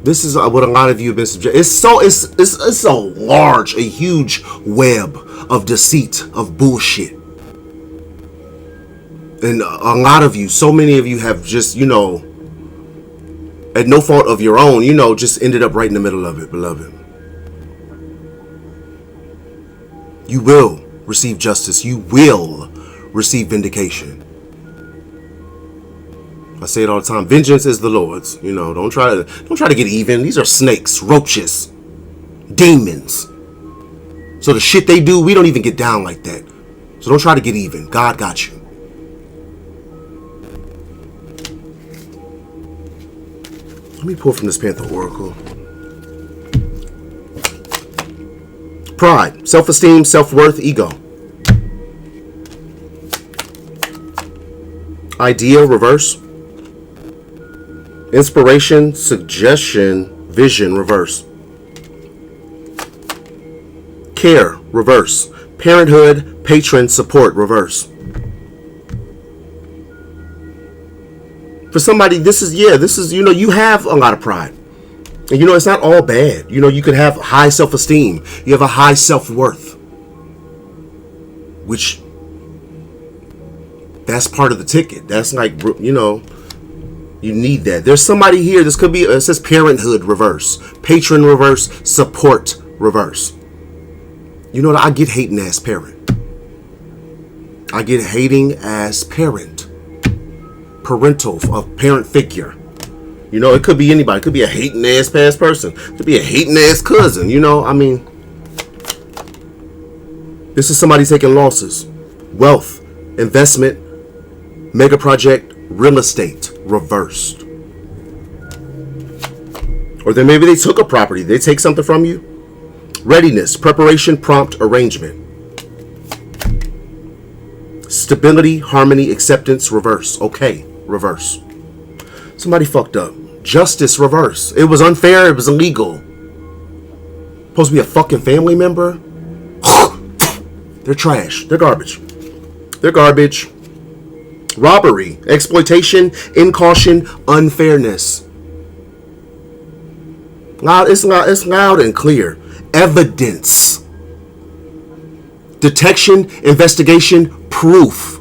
This is what a lot of you have been subjected. It's so large, a huge web of deceit, of bullshit. And a lot of you, so many of you have just, at no fault of your own, just ended up right in the middle of it, beloved. You will receive justice. You will receive vindication. I say it all the time. Vengeance is the Lord's. Don't try to get even. These are snakes, roaches, demons. So the shit they do, we don't even get down like that. So don't try to get even. God got you. Let me pull from this Panther Oracle. Pride, self-esteem, self-worth, ego. Idea, reverse. Inspiration, suggestion, vision, reverse. Care, reverse. Parenthood, patron, support, reverse. For somebody, this is, you have a lot of pride. And it's not all bad. You could have high self-esteem. You have a high self-worth. Which, that's part of the ticket. That's like, you need that. There's somebody here. This could be, it says parenthood, reverse. Patron, reverse. Support, reverse. I get hating ass parent. I get hating ass parent. Parental, a parent figure. It could be anybody. It could be a hating ass past person. It could be a hating ass cousin. This is somebody taking losses. Wealth, investment, mega project, real estate, reversed. Or then maybe they took a property. They take something from you. Readiness, preparation, prompt, arrangement. Stability, harmony, acceptance, reverse. Okay, reverse. Somebody fucked up. Justice, reverse. It was unfair. It was illegal. Supposed to be a fucking family member? They're trash. They're garbage. They're garbage. Robbery, exploitation, incaution, unfairness. It's loud and clear. Evidence. Detection, investigation, proof.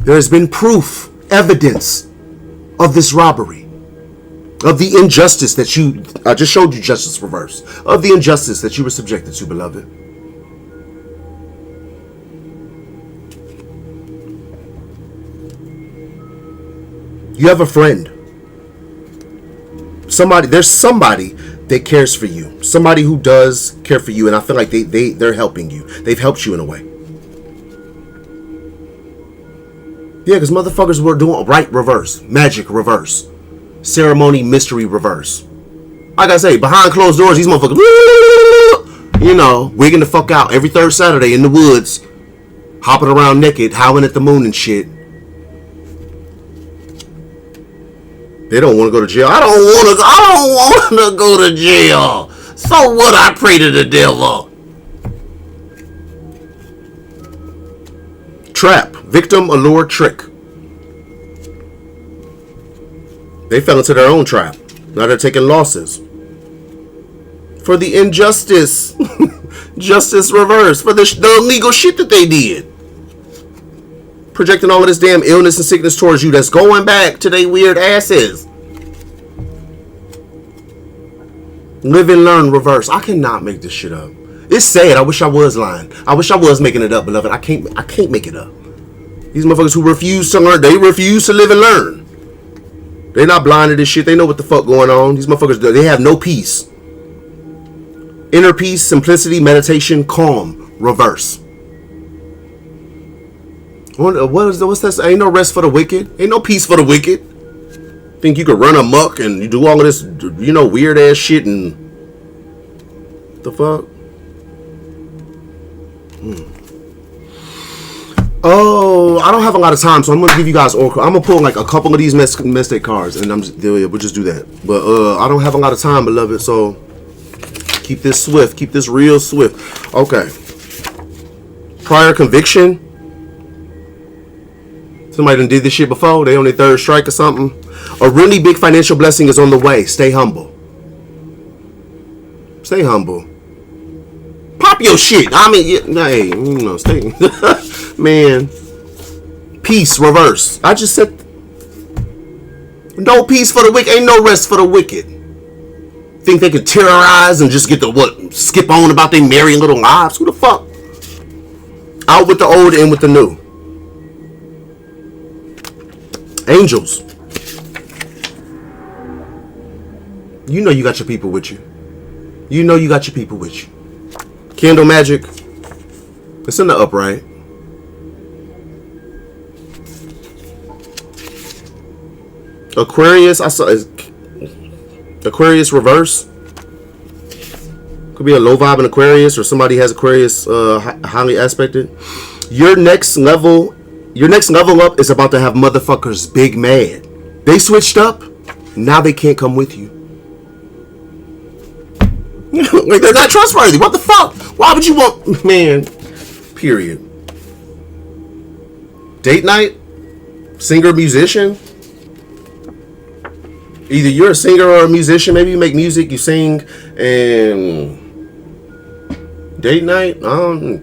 There has been proof, evidence of this robbery. Of the injustice that I just showed you justice reverse. Of the injustice that you were subjected to, beloved. You have a friend. There's somebody that cares for you. Somebody who does care for you, and I feel like they're helping you. They've helped you in a way. Yeah, because motherfuckers were doing right reverse. Magic reverse. Ceremony mystery reverse. Like I say, behind closed doors, these motherfuckers, wigging the fuck out every third Saturday in the woods, hopping around naked, howling at the moon and shit. They don't want to go to jail. I don't want to go to jail. So what? I pray to the devil. Trap. Victim, allure, trick. They fell into their own trap. Now they're taking losses. For the injustice. Justice reverse. For the illegal shit that they did. Projecting all of this damn illness and sickness towards you that's going back to they weird asses. Live and learn reverse. I cannot make this shit up. It's sad. I wish I was lying. I wish I was making it up, beloved. I can't make it up. These motherfuckers who refuse to learn, they refuse to live and learn. They're not blind to this shit. They know what the fuck going on. These motherfuckers, they have no peace. Inner peace, simplicity, meditation, calm, reverse. What's that? Ain't no rest for the wicked. Ain't no peace for the wicked. Think you could run amok and you do all of this, weird ass shit and the fuck? Oh, I don't have a lot of time, so I'm gonna give you guys Oracle. I'm gonna pull like a couple of these mistake cards, and we'll just do that. But I don't have a lot of time, beloved, so keep this swift, keep this real swift. Okay. Prior conviction. Somebody done did this shit before. They on their third strike or something. A really big financial blessing is on the way. Stay humble. Stay humble. Pop your shit. I mean, hey, stay. Man. Peace, reverse. I just said, no peace for the wicked. Ain't no rest for the wicked. Think they can terrorize and just get the skip on about their merry little lives? Who the fuck? Out with the old, in with the new. Angels. You know you got your people with you. You know you got your people with you. Candle magic. It's in the upright. Aquarius. I saw Aquarius reverse. Could be a low vibe in Aquarius, or somebody has Aquarius highly aspected. Your next level up is about to have motherfuckers big mad. They switched up. Now they can't come with you. Like, they're not trustworthy. What the fuck? Why would you want... Man. Period. Date night? Singer, musician? Either you're a singer or a musician. Maybe you make music, you sing, and... Date night?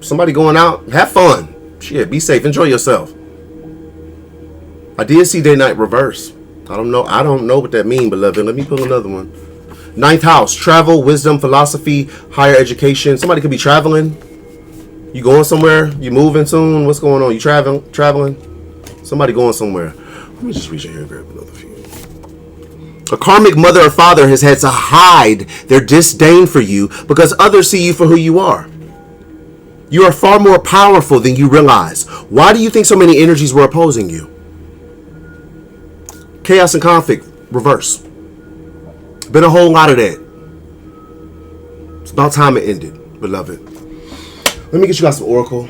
Somebody going out. Have fun. Shit, be safe. Enjoy yourself. I did see date night reverse. I don't know what that means, beloved. Let me pull another one. Ninth house, travel, wisdom, philosophy, higher education. Somebody could be traveling. You going somewhere? You moving soon? What's going on? You traveling? Somebody going somewhere. Let me just reach in here and grab another few. A karmic mother or father has had to hide their disdain for you because others see you for who you are. You are far more powerful than you realize. Why do you think so many energies were opposing you? Chaos and conflict, reverse. Been a whole lot of that. It's about time it ended, beloved. Let me get you guys some Oracle.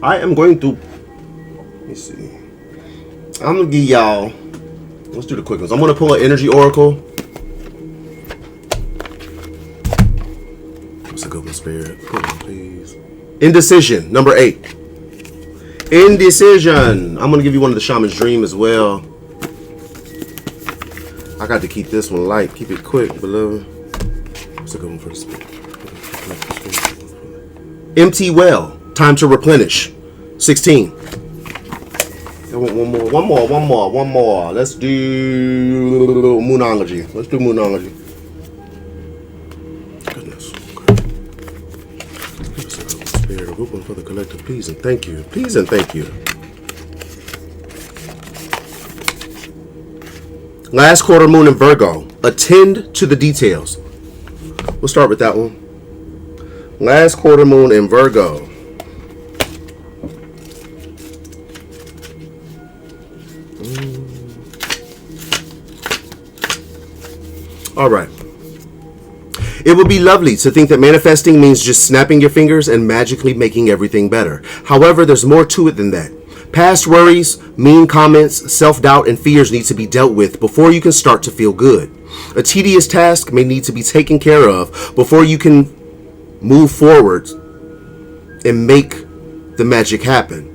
I am going to... Let me see. I'm going to give y'all... Let's do the quick ones. I'm going to pull an energy Oracle. What's a good one, Spirit? Come on, please. Indecision, number 8. Indecision. I'm going to give you one of the Shaman's Dream as well. I got to keep this one light. Keep it quick, beloved. What's a good one for the Spirit? Empty well. Time to replenish. 16. I want one more. Let's do Moonology. Let's do Moonology. Goodness. Okay. Spirit, a group one for the collective. Please and thank you. Please and thank you. Last quarter moon in Virgo. Attend to the details. We'll start with that one. Last quarter moon in Virgo. All right. It would be lovely to think that manifesting means just snapping your fingers and magically making everything better. However, there's more to it than that. Past worries, mean comments, self-doubt, and fears need to be dealt with before you can start to feel good. A tedious task may need to be taken care of before you can move forward and make the magic happen.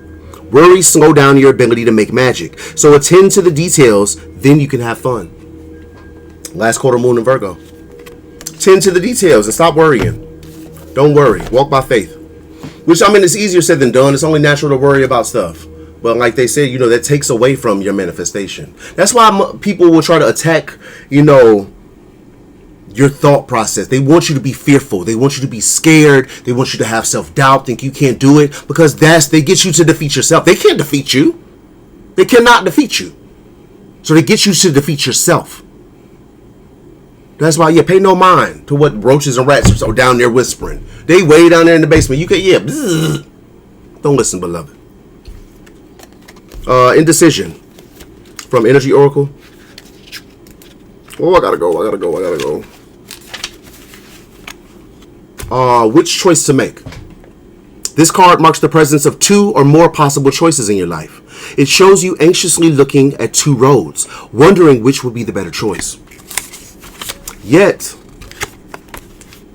Worry slow down your ability to make magic. So attend to the details, then you can have fun. Last quarter moon in Virgo. Tend to the details and stop worrying. Don't worry. Walk by faith. Which, I mean, it's easier said than done. It's only natural to worry about stuff. But like they said, that takes away from your manifestation. That's why people will try to attack, your thought process. They want you to be fearful. They want you to be scared. They want you to have self-doubt, think you can't do it, because they get you to defeat yourself. They can't defeat you. They cannot defeat you. So they get you to defeat yourself. That's why, pay no mind to what roaches and rats are down there whispering. They way down there in the basement. You can, bzzz. Don't listen, beloved. Indecision from Energy Oracle. Oh, I gotta go. Which choice to make? This card marks the presence of 2 or more possible choices in your life. It shows you anxiously looking at 2 roads, wondering which would be the better choice. Yet,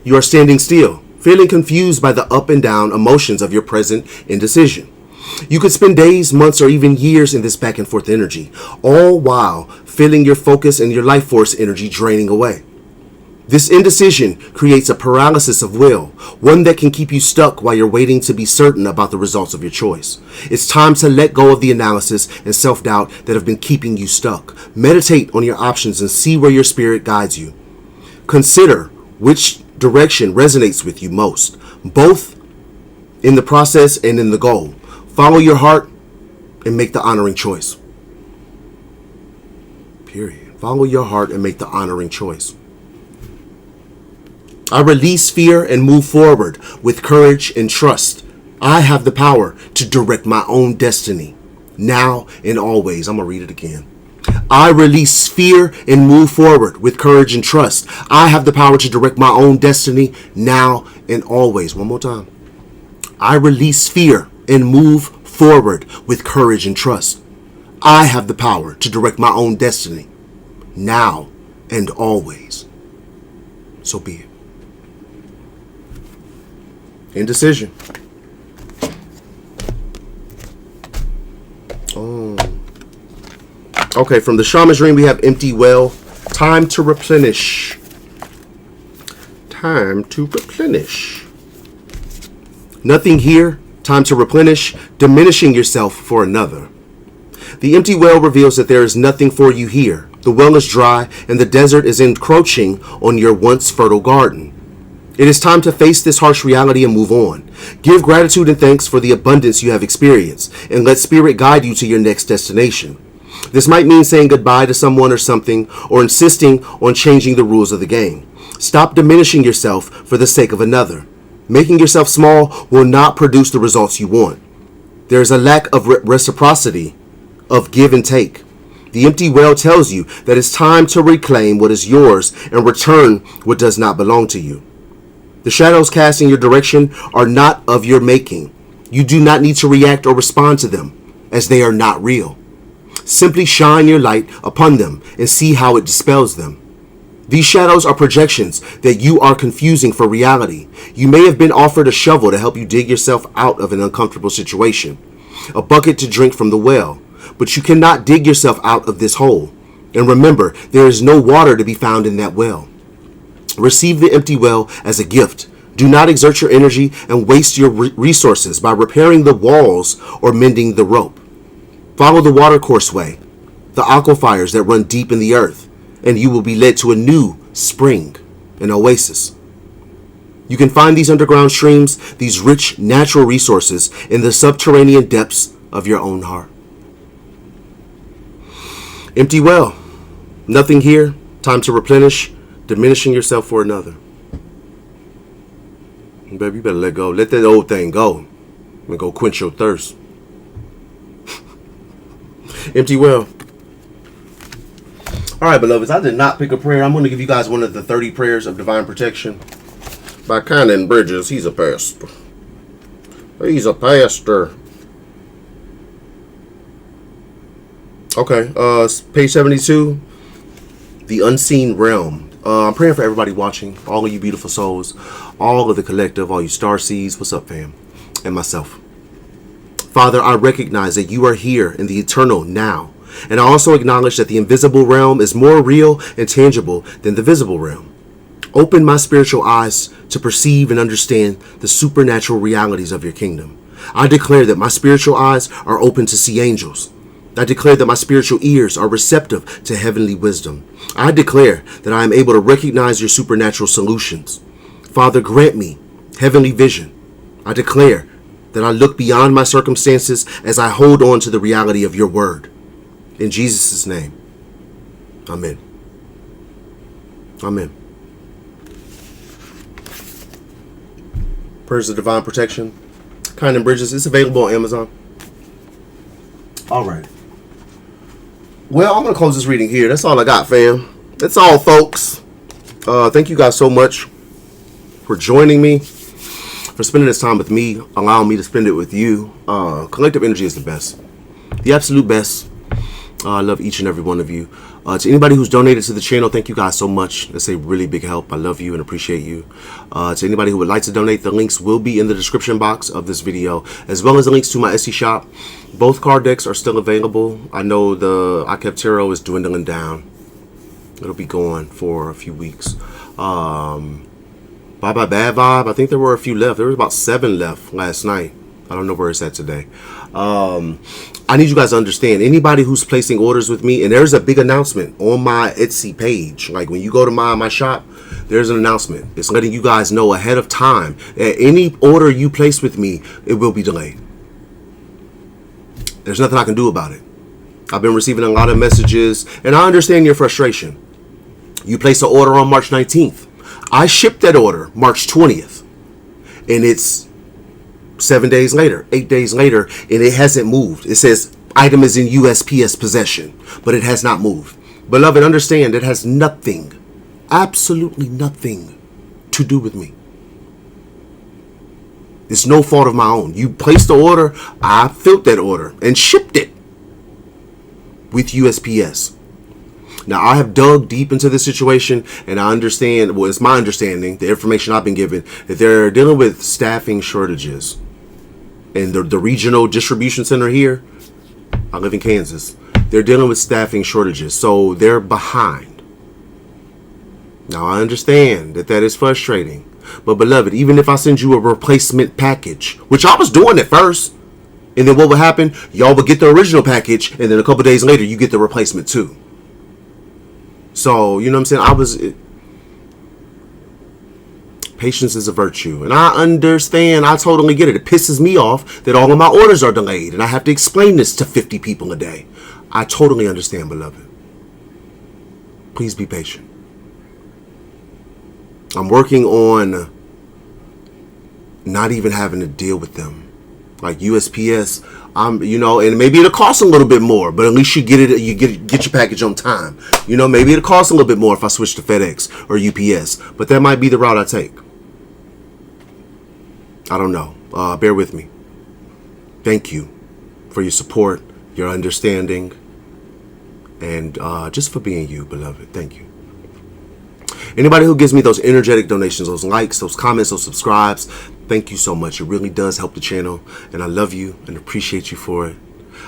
you are standing still, feeling confused by the up and down emotions of your present indecision. You could spend days, months, or even years in this back and forth energy, all while feeling your focus and your life force energy draining away. This indecision creates a paralysis of will, one that can keep you stuck while you're waiting to be certain about the results of your choice. It's time to let go of the analysis and self-doubt that have been keeping you stuck. Meditate on your options and see where your spirit guides you. Consider which direction resonates with you most, both in the process and in the goal. Follow your heart and make the honoring choice. Period. Follow your heart and make the honoring choice. I release fear and move forward with courage and trust. I have the power to direct my own destiny, now and always. I'm going to read it again. I release fear and move forward with courage and trust. I have the power to direct my own destiny, now and always. One more time. I release fear and move forward with courage and trust. I have the power to direct my own destiny, now and always. So be it. Indecision. Okay, from the Shaman's Dream, we have Empty Well. Time to replenish. Time to replenish. Nothing here. Time to replenish. Diminishing yourself for another. The empty well reveals that there is nothing for you here. The well is dry, and the desert is encroaching on your once fertile garden. It is time to face this harsh reality and move on. Give gratitude and thanks for the abundance you have experienced, and let Spirit guide you to your next destination. This might mean saying goodbye to someone or something, or insisting on changing the rules of the game. Stop diminishing yourself for the sake of another. Making yourself small will not produce the results you want. There is a lack of reciprocity, of give and take. The empty well tells you that it's time to reclaim what is yours and return what does not belong to you. The shadows cast in your direction are not of your making. You do not need to react or respond to them, as they are not real. Simply shine your light upon them and see how it dispels them. These shadows are projections that you are confusing for reality. You may have been offered a shovel to help you dig yourself out of an uncomfortable situation, a bucket to drink from the well, but you cannot dig yourself out of this hole. And remember, there is no water to be found in that well. Receive the empty well as a gift. Do not exert your energy and waste your resources by repairing the walls or mending the rope. Follow the watercourse way, the aquifers that run deep in the earth, and you will be led to a new spring, an oasis. You can find these underground streams, these rich natural resources, in the subterranean depths of your own heart. Empty well. Nothing here. Time to replenish. Diminishing yourself for another. Baby, you better let go. Let that old thing go. And go quench your thirst. Empty well. All right, beloveds, I did not pick a prayer. I'm going to give you guys one of the 30 prayers of divine protection by Conan Bridges. He's a pastor. He's a pastor. Okay, page 72, the unseen realm. I'm praying for everybody watching, all of you beautiful souls, all of the collective, all you star seeds. What's up, fam? And myself. Father, I recognize that you are here in the eternal now. And I also acknowledge that the invisible realm is more real and tangible than the visible realm. Open my spiritual eyes to perceive and understand the supernatural realities of your kingdom. I declare that my spiritual eyes are open to see angels. I declare that my spiritual ears are receptive to heavenly wisdom. I declare that I am able to recognize your supernatural solutions. Father, grant me heavenly vision. I declare that I look beyond my circumstances as I hold on to the reality of your word. In Jesus' name, amen. Amen. Prayers of Divine Protection, Kind and Bridges. It's available on Amazon. All right. Well, I'm going to close this reading here. That's all I got, fam. That's all, folks. Thank you guys so much for joining me, for spending this time with me, allowing me to spend it with you. Collective energy is the best. The absolute best. I love each and every one of you. To anybody who's donated to the channel, thank you guys so much. It's a really big help. I love you and appreciate you. To anybody who would like to donate, the links will be in the description box of this video, as well as the links to my Etsy shop. Both card decks are still available. I know the iKev Tarot is dwindling down. It'll be gone for a few weeks. Bye Bye Bad Vibe, I think there were a few left. There was about 7 left last night. I don't know where it's at today. I need you guys to understand, anybody who's placing orders with me, and there's a big announcement on my Etsy page. Like when you go to my shop, there's an announcement. It's letting you guys know ahead of time that any order you place with me, it will be delayed. There's nothing I can do about it. I've been receiving a lot of messages, and I understand your frustration. You placed an order on March 19th. I shipped that order March 20th, and it's 7 days later, 8 days later, and it hasn't moved. It says item is in USPS possession, but it has not moved. Beloved, understand it has nothing, absolutely nothing to do with me. It's no fault of my own. You placed the order, I filled that order and shipped it with USPS. Now, I have dug deep into this situation, and I understand, well, it's my understanding, the information I've been given, that they're dealing with staffing shortages. And the regional distribution center here, I live in Kansas, they're dealing with staffing shortages, so they're behind. Now, I understand that is frustrating. But, beloved, even if I send you a replacement package, which I was doing at first, and then what would happen? Y'all would get the original package, and then a couple days later, you get the replacement too. So, you know what I'm saying? Patience is a virtue. And I understand. I totally get it. It pisses me off that all of my orders are delayed. And I have to explain this to 50 people a day. I totally understand, beloved. Please be patient. I'm working on not even having to deal with them. Like USPS, and maybe it'll cost a little bit more, but at least you get it. You get your package on time. Maybe it'll cost a little bit more if I switch to FedEx or UPS, but that might be the route I take. I don't know. Bear with me. Thank you for your support, your understanding, and just for being you, beloved. Thank you. Anybody who gives me those energetic donations, those likes, those comments, those subscribes, thank you so much. It really does help the channel, and I love you and appreciate you for it.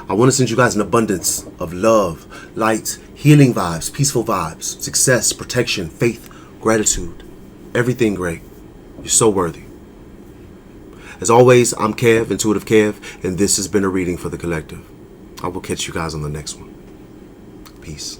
I want to send you guys an abundance of love, light, healing vibes, peaceful vibes, success, protection, faith, gratitude, everything great. You're so worthy. As always, I'm Kev, IntuitiveKev, and this has been a reading for the collective. I will catch you guys on the next one. Peace.